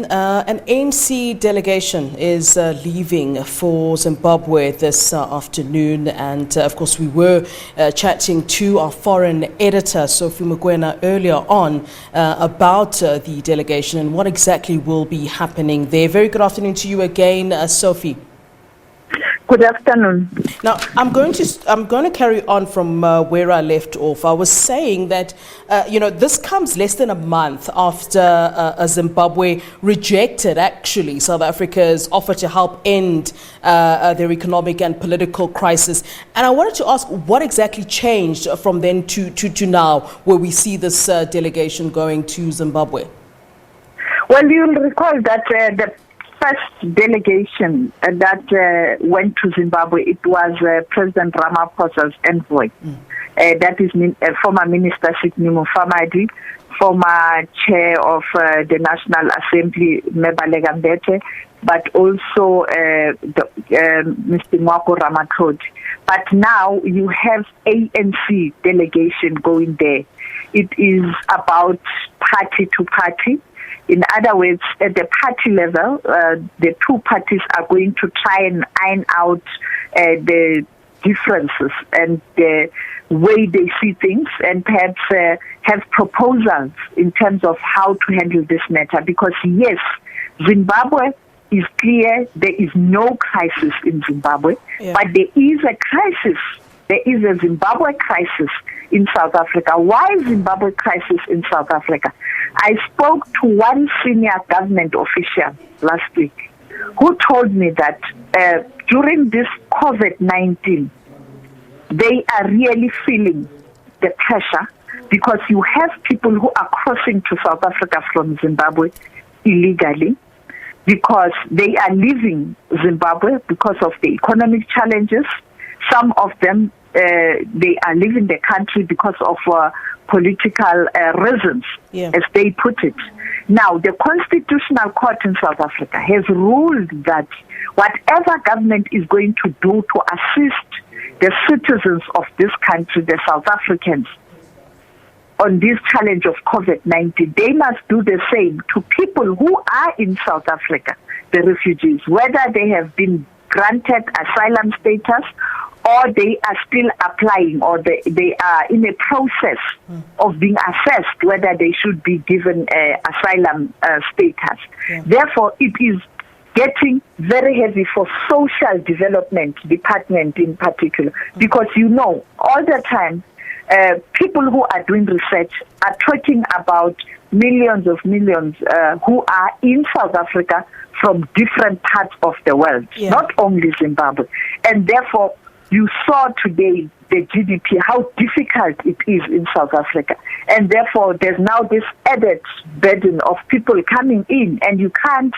An ANC delegation is leaving for Zimbabwe this afternoon, and of course we were chatting to our foreign editor Sophie Mokoena earlier on about the delegation and what exactly will be happening there. Very good afternoon to you again, Sophie. Good afternoon. Now, I'm going to carry on from where I left off. I was saying that, this comes less than a month after Zimbabwe rejected, actually, South Africa's offer to help end their economic and political crisis. And I wanted to ask what exactly changed from then to now, where we see this delegation going to Zimbabwe. Well, you'll recall that the first delegation that went to Zimbabwe, it was President Ramaphosa's envoy. That is former Minister Sidney Mufamadi, former chair of the National Assembly, Mebaleka Mbete, but also Mr. Mwako Ramathodi. But now you have ANC delegation going there. It is about party to party. In other words, at the party level, the two parties are going to try and iron out the differences and the way they see things, and perhaps have proposals in terms of how to handle this matter. Because yes, Zimbabwe is clear there is no crisis in Zimbabwe, but there is a crisis. There is a Zimbabwe crisis in South Africa. Why Zimbabwe crisis in South Africa? I spoke to one senior government official last week who told me that during this COVID-19, they are really feeling the pressure because you have people who are crossing to South Africa from Zimbabwe illegally because they are leaving Zimbabwe because of the economic challenges. Some of them, they are leaving the country because of political reasons, as they put it. Now, the Constitutional Court in South Africa has ruled that whatever government is going to do to assist the citizens of this country, the South Africans, on this challenge of COVID-19, they must do the same to people who are in South Africa, the refugees, whether they have been granted asylum status or they are still applying, or they are in a process of being assessed whether they should be given asylum status. Therefore, it is getting very heavy for social development department in particular, because all the time, people who are doing research are talking about millions who are in South Africa from different parts of the world, not only Zimbabwe. And therefore, you saw today the GDP, how difficult it is in South Africa. And therefore, there's now this added burden of people coming in, and you can't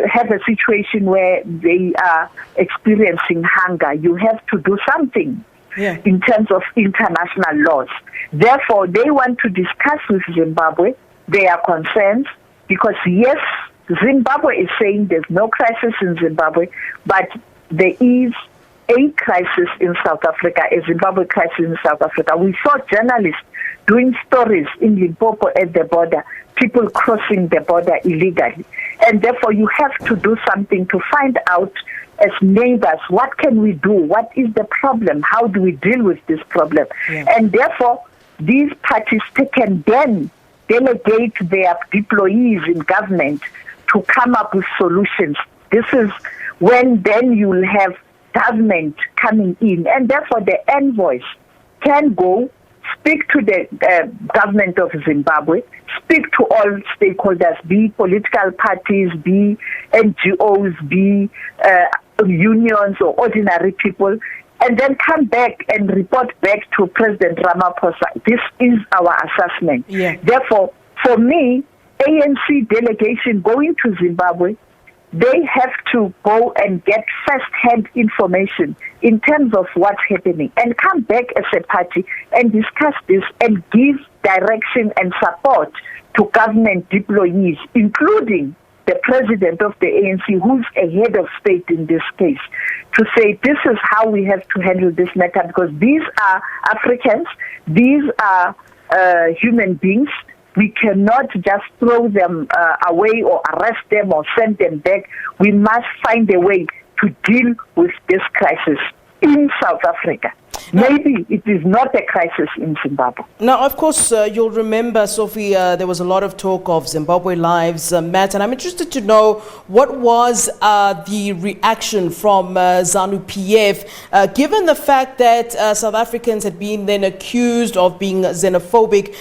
have a situation where they are experiencing hunger. You have to do something in terms of international laws. Therefore, they want to discuss with Zimbabwe their concerns, because yes, Zimbabwe is saying there's no crisis in Zimbabwe, but there is a crisis in South Africa, a Zimbabwe crisis in South Africa. We saw journalists doing stories in Limpopo at the border, people crossing the border illegally. And therefore, you have to do something to find out, as neighbors, what can we do? What is the problem? How do we deal with this problem? And therefore, these parties can then delegate their employees in government to come up with solutions. This is when then you will have government coming in, and therefore the envoys can go speak to the government of Zimbabwe, speak to all stakeholders, be political parties, be NGOs, be unions or ordinary people, and then come back and report back to President Ramaphosa. This is our assessment. Therefore, for me, ANC delegation going to Zimbabwe, they have to go and get first-hand information in terms of what's happening and come back as a party and discuss this and give direction and support to government employees, including the president of the ANC, who's a head of state in this case, to say this is how we have to handle this matter, because these are Africans, these are human beings, We cannot just throw them away or arrest them or send them back. We must find a way to deal with this crisis in South Africa. Maybe it is not a crisis in Zimbabwe. Now, of course, you'll remember, Sophie, there was a lot of talk of Zimbabwe Lives Matter, and I'm interested to know what was the reaction from Zanu-PF, given the fact that South Africans had been then accused of being xenophobic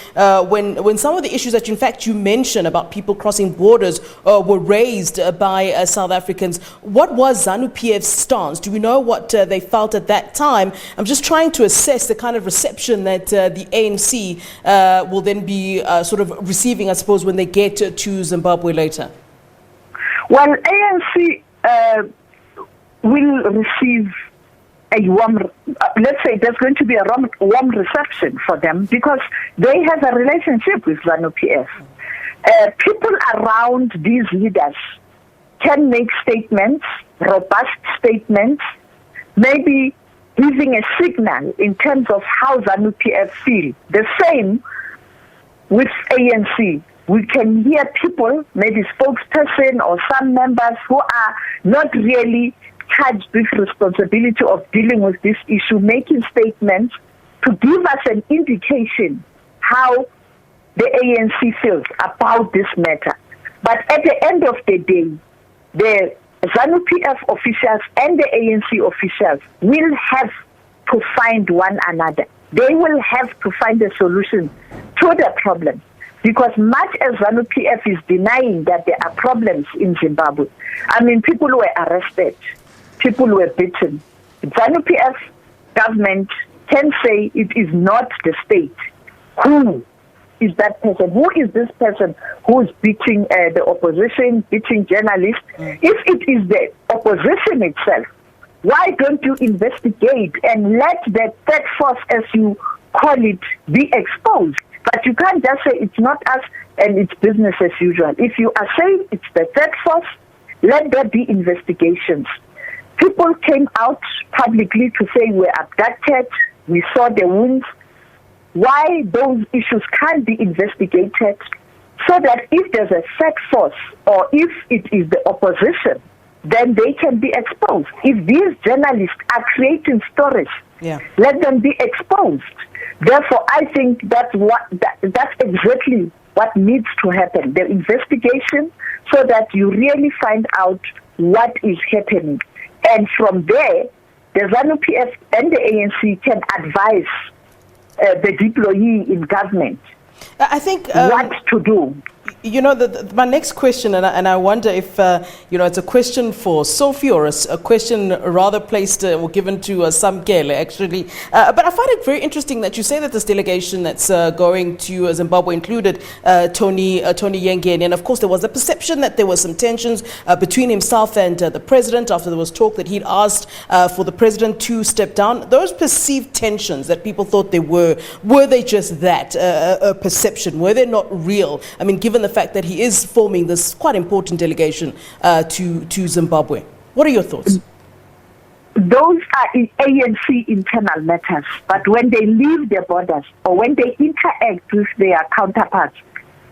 when some of the issues that, in fact, you mentioned about people crossing borders were raised by South Africans. What was Zanu-PF's stance? Do we know what they felt at that time? I'm just trying to assess the kind of reception that the ANC will then be sort of receiving, I suppose, when they get to Zimbabwe later. Well, ANC will receive a warm, let's say there's going to be a warm reception for them because they have a relationship with Zanu-PF. People around these leaders can make statements, robust statements, maybe giving a signal in terms of how Zanu-PF feel. The same with ANC. We can hear people, maybe spokesperson or some members who are not really charged with responsibility of dealing with this issue, making statements to give us an indication how the ANC feels about this matter. But at the end of the day, the Zanu-PF officials and the ANC officials will have to find one another. They will have to find a solution to the problem. Because much as Zanu-PF is denying that there are problems in Zimbabwe, I mean, people were arrested, people were beaten. Zanu-PF government can say it is not the state. Who is that person? Who is this person who is beating the opposition, beating journalists? If it is the opposition itself, why don't you investigate and let the third force, as you call it, be exposed? But you can't just say it's not us and it's business as usual. If you are saying it's the third force, let there be investigations. People came out publicly to say we're abducted, we saw the wounds. Why those issues can't be investigated so that if there's a third force or if it is the opposition, then they can be exposed. If these journalists are creating stories, let them be exposed. Therefore, I think that's exactly what needs to happen, the investigation, so that you really find out what is happening. And from there, the Zanu-PF and the ANC can advise the deployee in government I think what to do. You know, my next question, and I wonder if, it's a question for Sophie or a question rather placed or given to Samkele, actually. But I find it very interesting that you say that this delegation that's going to Zimbabwe included Tony Yengeni. And of course, there was a perception that there were some tensions between himself and the president after there was talk that he'd asked for the president to step down. Those perceived tensions that people thought they were they just that, a perception? Were they not real? I mean, given the fact that he is forming this quite important delegation to Zimbabwe. What are your thoughts? Those are ANC internal matters, but when they leave their borders or when they interact with their counterparts,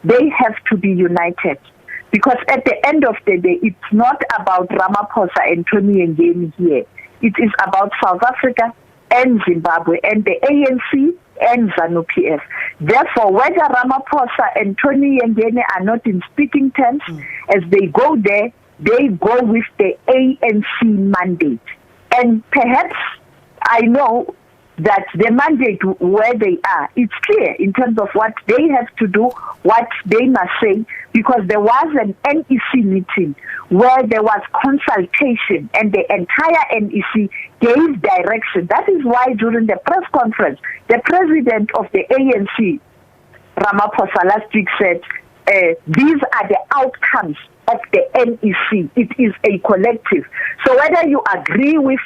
they have to be united. Because at the end of the day, it's not about Ramaphosa and Tony Yengeni here. It is about South Africa and Zimbabwe and the ANC and Zanu-PF. Therefore, whether Ramaphosa and Tony Yengeni are not in speaking terms, as they go there, they go with the ANC mandate. And perhaps I know that the mandate where they are, it's clear in terms of what they have to do, what they must say, because there was an NEC meeting where there was consultation and the entire NEC gave direction. That is why during the press conference, the president of the ANC, Ramaphosa, last week said, these are the outcomes of the NEC. It is a collective. So whether you agree with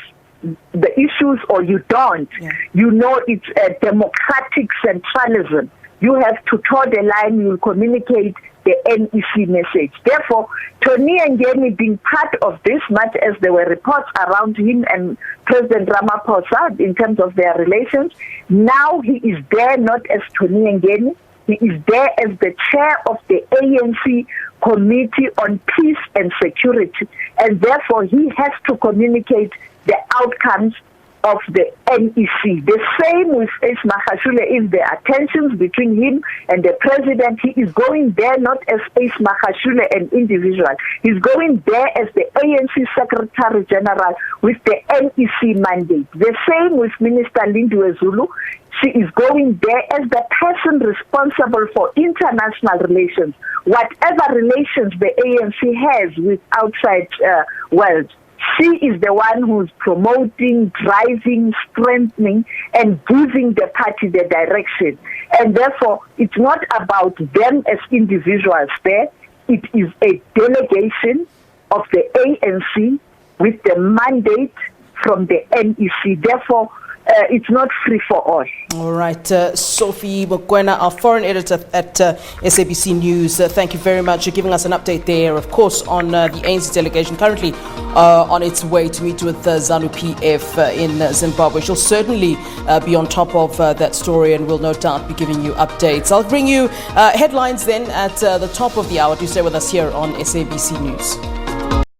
the issues or you don't, you know it's a democratic centralism. You have to toe the line, you will communicate the NEC message. Therefore, Tony Yengeni being part of this, much as there were reports around him and President Ramaphosa in terms of their relations, now he is there not as Tony Yengeni, He is there as the chair of the ANC Committee on Peace and Security, and therefore he has to communicate the outcomes of the NEC. The same with Ace Magashule. If there are tensions between him and the president, he is going there not as Ace Magashule, an individual. He's going there as the ANC Secretary General with the NEC mandate. The same with Minister Lindiwe Zulu. She is going there as the person responsible for international relations. Whatever relations the ANC has with outside world, she is the one who's promoting, driving, strengthening, and giving the party the direction. And therefore, it's not about them as individuals there. It is a delegation of the ANC with the mandate from the NEC. Therefore, it's not free for all. All right. Sophie Mokoena, our foreign editor at SABC News, thank you very much for giving us an update there, of course, on the ANC delegation currently on its way to meet with Zanu-PF in Zimbabwe. She'll certainly be on top of that story and will no doubt be giving you updates. I'll bring you headlines then at the top of the hour. Do stay with us here on SABC News.